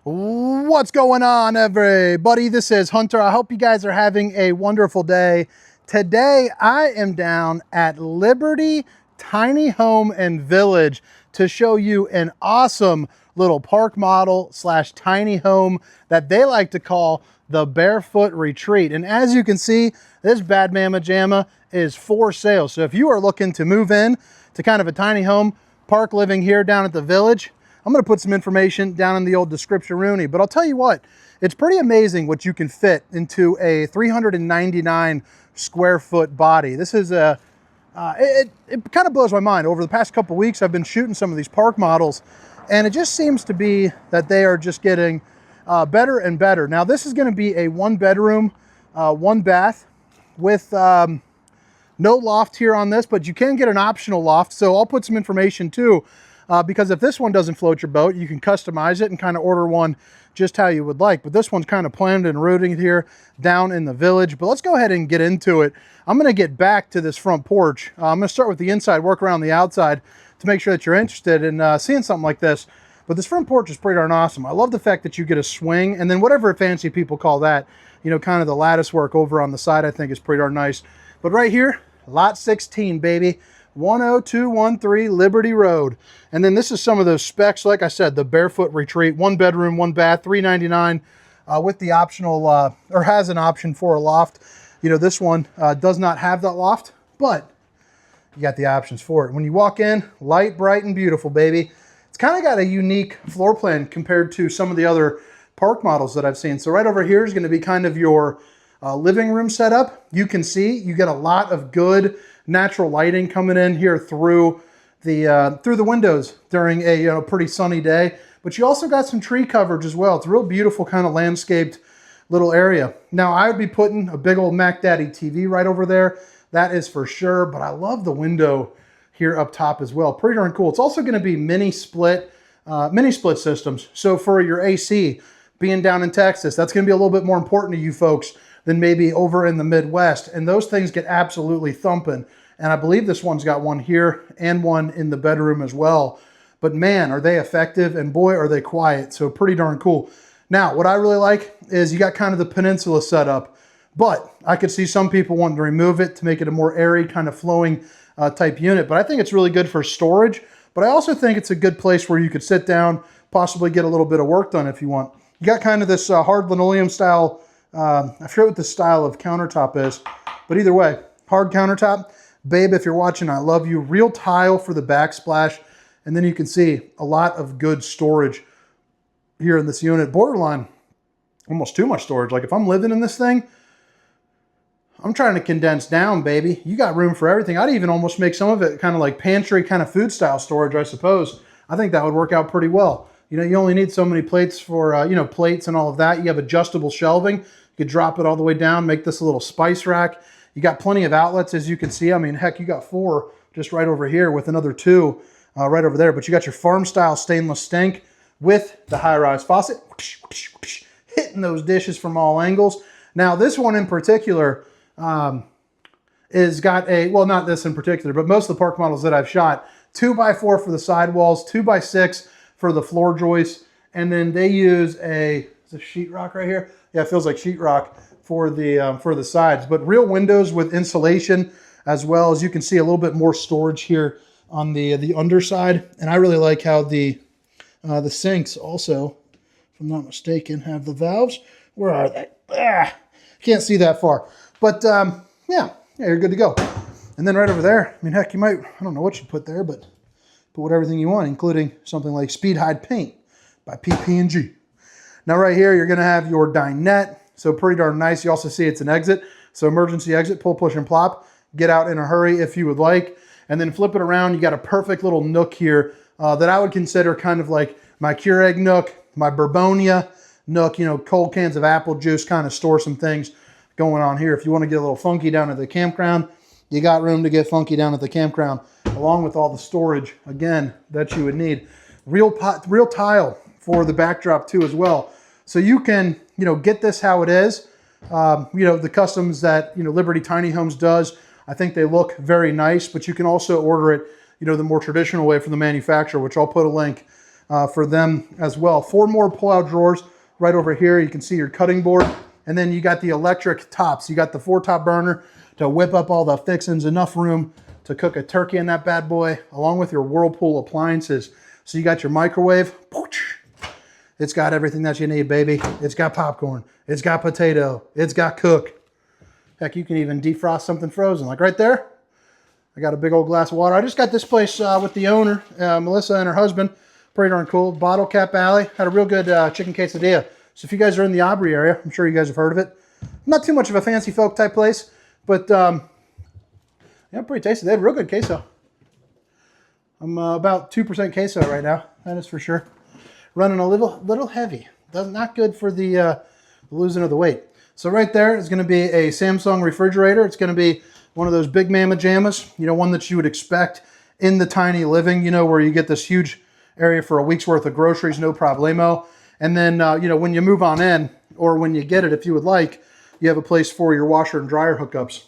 What's going on, everybody? This is Hunter. I hope you guys are having a wonderful day. Today, I am down at Liberty Tiny Home and Village to show you an awesome little park model slash tiny home that they like to call the Barefoot Retreat. And as you can see, this bad mama jamma is for sale. So if you are looking to move in to kind of a tiny home, park living here down at the Village, I'm going to put some information down in the old description rooney, but I'll tell you what, it's pretty amazing what you can fit into a 399 square foot body. This is it kind of blows my mind. Over the past couple weeks, I've been shooting some of these park models, and it just seems to be that they are just getting better and better. Now, this is going to be a 1-bedroom, 1-bath with no loft here on this, but you can get an optional loft. So I'll put some information too. Because if this one doesn't float your boat, you can customize it and kind of order one just how you would like. But this one's kind of planned and rooted here down in the Village. But let's go ahead and get into it. I'm going to get back to this front porch. I'm going to start with the inside, work around the outside to make sure that you're interested in seeing something like this. But this front porch is pretty darn awesome. I love the fact that you get a swing, and then whatever fancy people call that, you know, kind of the lattice work over on the side, I think is pretty darn nice. But right here, lot 16, baby. 10213 Liberty Road. And then this is some of those specs. Like I said, the Barefoot Retreat, 1-bedroom, 1-bath, $399 with the optional, or has an option for a loft. You know, this one does not have that loft, but you got the options for it. When you walk in, light, bright, and beautiful, baby. It's kind of got a unique floor plan compared to some of the other park models that I've seen. So right over here is going to be kind of your living room setup. You can see you get a lot of good natural lighting coming in here through the windows during a pretty sunny day. But you also got some tree coverage as well. It's a real beautiful kind of landscaped little area. Now, I would be putting a big old Mac Daddy TV right over there. That is for sure. But I love the window here up top as well. Pretty darn cool. It's also going to be mini split systems. So for your AC, being down in Texas, that's going to be a little bit more important to you folks than maybe over in the Midwest. And those things get absolutely thumping. And I believe this one's got one here and one in the bedroom as well. But man, are they effective, and boy, are they quiet. So pretty darn cool. Now, what I really like is you got kind of the peninsula setup, but I could see some people wanting to remove it to make it a more airy kind of flowing type unit. But I think it's really good for storage. But I also think it's a good place where you could sit down, possibly get a little bit of work done if you want. You got kind of this hard linoleum style, I forget what the style of countertop is, but either way, hard countertop. Babe, if you're watching, I love you. Real tile for the backsplash. And then you can see a lot of good storage here in this unit. Borderline, almost too much storage. Like if I'm living in this thing, I'm trying to condense down, baby. You got room for everything. I'd even almost make some of it kind of like pantry kind of food style storage, I suppose. I think that would work out pretty well. You know, you only need so many plates for, plates and all of that. You have adjustable shelving. You could drop it all the way down, make this a little spice rack. You got plenty of outlets, as you can see. I mean, heck, you got 4 just right over here with another 2 right over there. But you got your farm-style stainless sink with the high-rise faucet, hitting those dishes from all angles. Now, this one in particular is got a, well, not this in particular, but most of the park models that I've shot, 2x4 for the sidewalls, 2x6 for the floor joists, and then they use a sheetrock right here. Yeah, it feels like sheetrock for the sides, but real windows with insulation, as well as you can see a little bit more storage here on the underside. And I really like how the sinks also, if I'm not mistaken, have the valves. Where are they? Can't see that far, but yeah, you're good to go. And then right over there, I mean, heck, you might, I don't know what you put there, but put everything you want, including something like Speed Hide Paint by PP&G. Now right here, you're gonna have your dinette. So pretty darn nice. You also see it's an exit. So emergency exit, pull, push, and plop. Get out in a hurry if you would like. And then flip it around. You got a perfect little nook here that I would consider kind of like my Keurig nook, my Bourbonia nook, you know, cold cans of apple juice, kind of store some things going on here. If you want to get a little funky down at the campground, you got room to get funky down at the campground, along with all the storage, again, that you would need. Real tile for the backdrop too as well. So you can, get this how it is. The customs that, Liberty Tiny Homes does, I think they look very nice, but you can also order it, the more traditional way from the manufacturer, which I'll put a link for them as well. 4 more pull-out drawers right over here. You can see your cutting board. And then you got the electric tops. You got the 4-top burner to whip up all the fixings, enough room to cook a turkey in that bad boy, along with your Whirlpool appliances. So you got your microwave. It's got everything that you need, baby. It's got popcorn. It's got potato. It's got cook. Heck, you can even defrost something frozen. Like right there, I got a big old glass of water. I just got this place with the owner, Melissa and her husband. Pretty darn cool. Bottle Cap Alley. Had a real good chicken quesadilla. So if you guys are in the Aubrey area, I'm sure you guys have heard of it. Not too much of a fancy folk type place, but yeah, pretty tasty. They had real good queso. I'm about 2% queso right now. That is for sure. Running a little heavy. Not good for the losing of the weight. So right there is going to be a Samsung refrigerator. It's going to be one of those big mamma jammas, you know, one that you would expect in the tiny living, you know, where you get this huge area for a week's worth of groceries, no problemo. And then, you know, when you move on in, or when you get it, if you would like, you have a place for your washer and dryer hookups.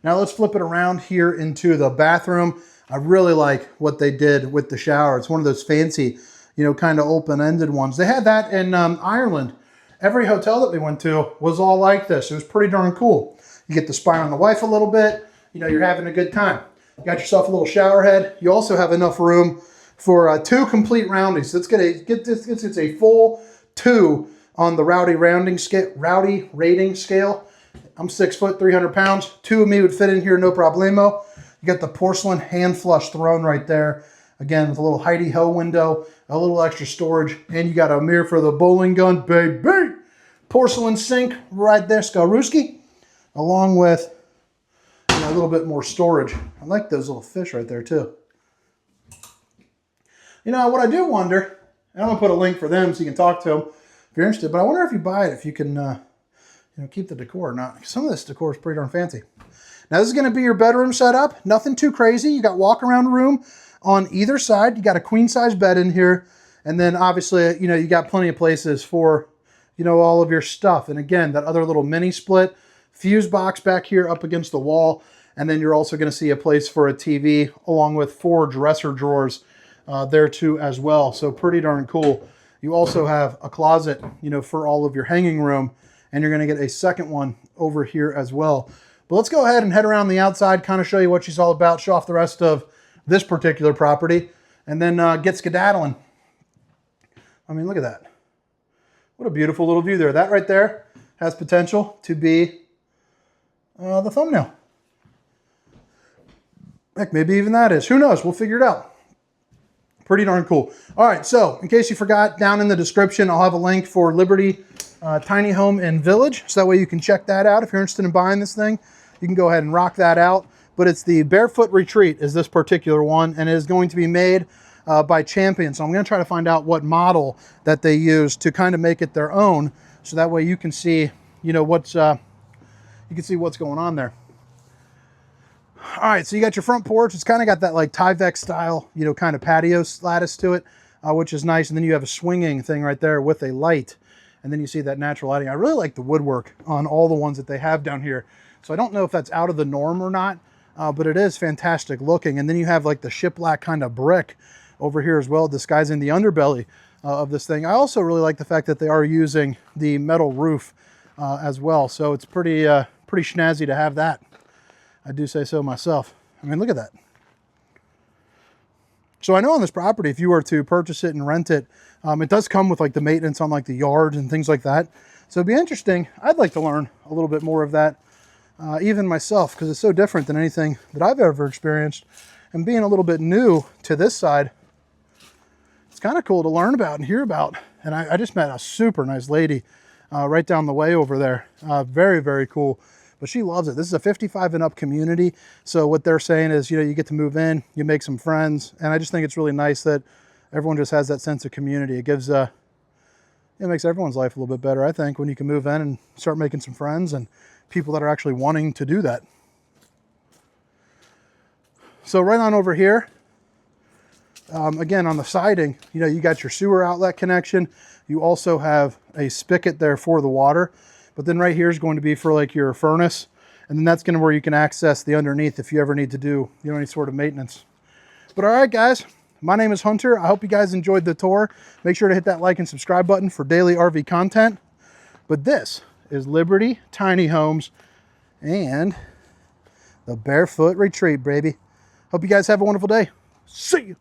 Now let's flip it around here into the bathroom. I really like what they did with the shower. It's one of those fancy, you know, kind of open-ended ones. They had that in Ireland. Every hotel that we went to was all like this. It was pretty darn cool. You get to spy on the wife a little bit. You know, you're having a good time. You got yourself a little shower head. You also have enough room for 2 complete roundies. Let's get this. It's a full 2 on the rowdy rating scale. I'm 6 foot, 300 pounds. 2 of me would fit in here, no problemo. You got the porcelain hand flush throne right there. Again, with a little hidey-ho window, a little extra storage, and you got a mirror for the bowling gun, baby. Porcelain sink right there, Skaruski, along with, you know, a little bit more storage. I like those little fish right there too. You know, what I do wonder, and I'm gonna put a link for them so you can talk to them if you're interested, but I wonder if you buy it, if you can, you know, keep the decor or not. Some of this decor is pretty darn fancy. Now this is gonna be your bedroom setup. Nothing too crazy. You got walk around room on either side. You got a queen size bed in here. And then obviously, you know, you got plenty of places for, you know, all of your stuff. And again, that other little mini split fuse box back here up against the wall. And then you're also going to see a place for a TV along with 4 dresser drawers there too as well. So pretty darn cool. You also have a closet, you know, for all of your hanging room. And you're going to get a second one over here as well. But let's go ahead and head around the outside, kind of show you what she's all about, show off the rest of this particular property, and then get skedaddling. I mean, look at that. What a beautiful little view there. That right there has potential to be the thumbnail. Heck, maybe even that is. Who knows? We'll figure it out. Pretty darn cool. All right, so in case you forgot, down in the description, I'll have a link for Liberty Tiny Home and Village, so that way you can check that out. If you're interested in buying this thing, you can go ahead and rock that out. But it's the Barefoot Retreat is this particular one, and it is going to be made by Champion. So I'm going to try to find out what model that they use to kind of make it their own, so that way you can see, you know, what's going on there. All right, so you got your front porch. It's kind of got that like Tyvek style, you know, kind of patio lattice to it, which is nice. And then you have a swinging thing right there with a light, and then you see that natural lighting. I really like the woodwork on all the ones that they have down here. So I don't know if that's out of the norm or not. But it is fantastic looking. And then you have like the shiplap kind of brick over here as well, disguising the underbelly of this thing. I also really like the fact that they are using the metal roof as well. So it's pretty snazzy to have that. I do say so myself. I mean, look at that. So I know on this property, if you were to purchase it and rent it, it does come with like the maintenance on like the yard and things like that. So it'd be interesting. I'd like to learn a little bit more of that. Even myself, because it's so different than anything that I've ever experienced. And being a little bit new to this side, it's kind of cool to learn about and hear about. And I just met a super nice lady right down the way over there. Very, very cool. But she loves it. This is a 55 and up community. So what they're saying is, you know, you get to move in, you make some friends. And I just think it's really nice that everyone just has that sense of community. It gives, it makes everyone's life a little bit better, I think, when you can move in and start making some friends and people that are actually wanting to do that. So right on over here, again, on the siding, you know, you got your sewer outlet connection. You also have a spigot there for the water, but then right here is going to be for like your furnace. And then that's going to where you can access the underneath if you ever need to do, you know, any sort of maintenance. But all right, guys, My name is Hunter. I hope you guys enjoyed the tour. Make sure to hit that like and subscribe button for daily RV content. But this is Liberty Tiny Homes and the Barefoot Retreat, baby. Hope you guys have a wonderful day. See you.